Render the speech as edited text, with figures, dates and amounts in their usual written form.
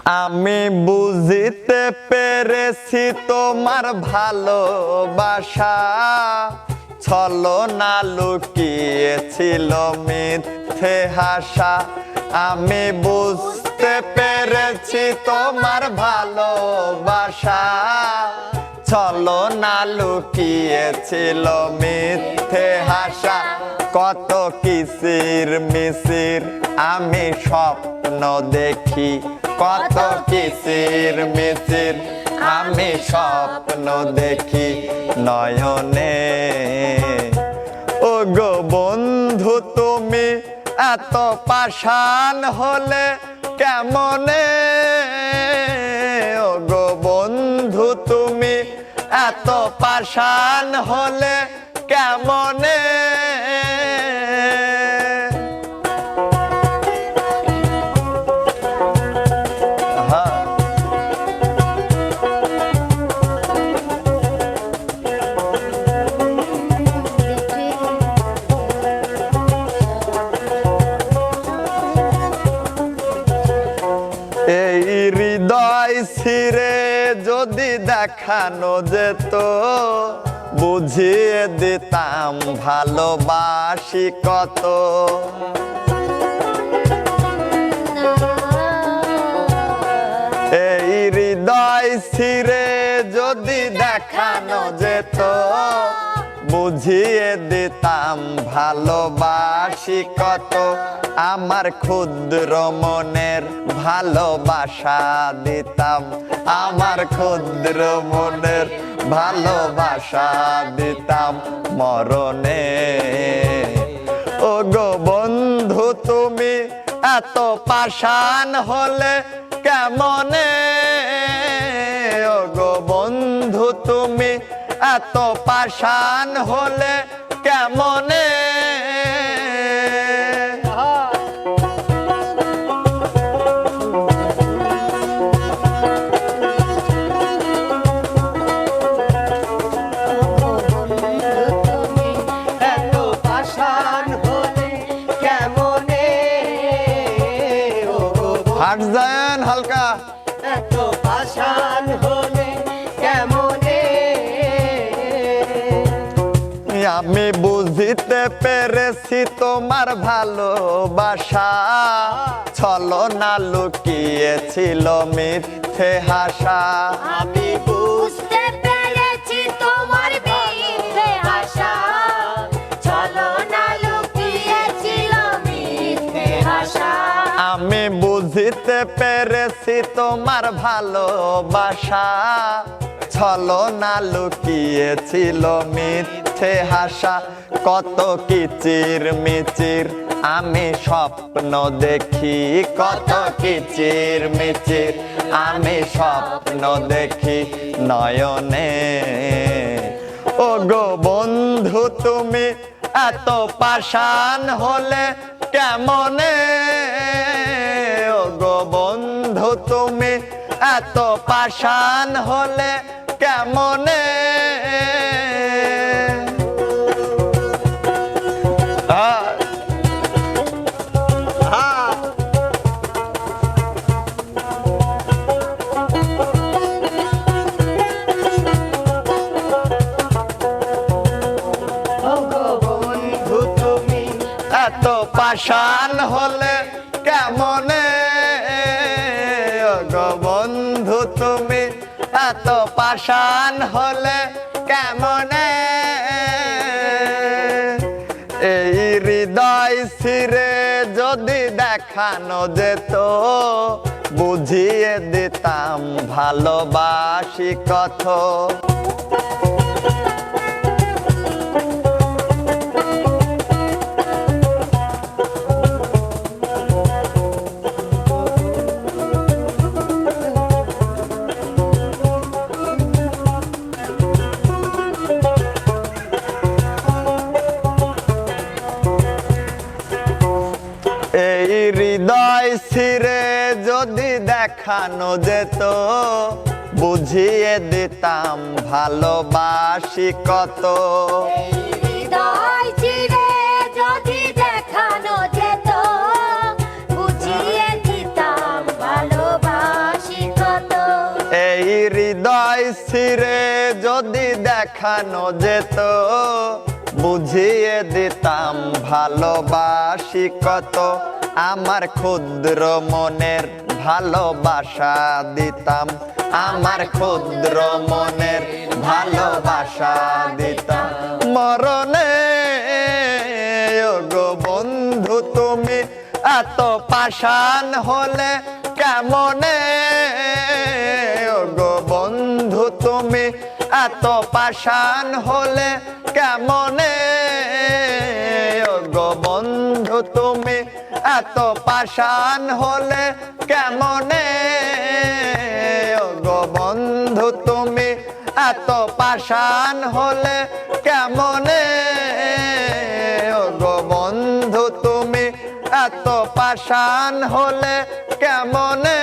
আমি বুঝিতে পেরেছি তোমার ভালোবাসা, ছলনা লুকিয়েছিল মিথ্যে হাসা। আমি বুঝতে পেরেছি তোমার ভালোবাসা, ছলনা লুকিয়েছিল মিথ্যে হাসা। কত কিসির মিসির আমি স্বপ্ন দেখি, কত কিসির মিসির আমি স্বপ্ন দেখি নয়নে। ও গো বন্ধু তুমি এত পাষাণ হলে কেমনে, ও গো বন্ধু তুমি এত পাষাণ হলে কেমনে। এই হৃদয় ছিঁড়ে যদি দেখানো যেত, বুঝিয়ে দিতাম ভালোবাসি কত। এই হৃদয় ছিঁড়ে যদি দেখানো যেত, বুঝিয়ে দিতাম ভালোবাসি কত। আমার ক্ষুদ্র মনের ভালোবাসা দিতাম, আমার ক্ষুদ্র মনের ভালোবাসা দিতাম মরণে। ও গো বন্ধু তুমি এত পাষাণ হলে কেমনে, ও গো বন্ধু তুমি এত পাষাণ হলে কেমনে। হাট যায়েন হালকা। এত পাষাণ হলে কেমনে। আমি বুঝিতে পেরেছি তোমার ভালোবাসা, ছলনা লুকিয়েছিল মিথ্যে হাসা। আমি বুঝতে পেরেছি তোমার মিথ্যে হাসা, ছলনা লুকিয়েছিল মিথ্যে হাসা। আমি বুঝিতে পেরেছি তোমার ভালোবাসা, ছলনা লুকিয়েছিল মিথ্যে হাসা। কত কিচির মিচির আমি স্বপ্ন দেখি, কত কিচির মিচির আমি স্বপ্ন দেখি নয়নে। ও গো বন্ধু তুমি এত পাষাণ হলে কেমনে, ও গো বন্ধু তুমি এত পাষাণ হলে কেমনে। এত পাষাণ হলে কেমনে, ও গো বন্ধু তুমি এত পাষাণ হলে কেমনে। এই হৃদয় ছিঁড়ে যদি দেখানো যেত, বুঝিয়ে দিতাম ভালোবাসি কত। এই হৃদয় ছিঁড়ে যদি দেখানো যেত, বুঝিয়ে দিতাম ভালোবাসি কত। হৃদয় ছিঁড়ে যদি দেখানো যেত, বুঝিয়ে দিতাম ভালোবাসি ছিঁড়ে যদি দেখানো যেত বুঝিয়ে দিতাম ভালোবাসি কত আমার ক্ষুদ্র মনের ভালোবাসা দিতাম আমার ক্ষুদ্র মনের ভালোবাসা দিতাম মরণে ওগো বন্ধু তুমি এত পাষাণ হলে কেমনে ওগো বন্ধু তুমি এত পাষাণ হলে কেমনে ওগো বন্ধু তুমি এত পাষাণ হলে কেমনে ওগো বন্ধু তুমি এত পাষাণ হলে কেমনে ওগো বন্ধু তুমি এত পাষাণ হলে কেমনে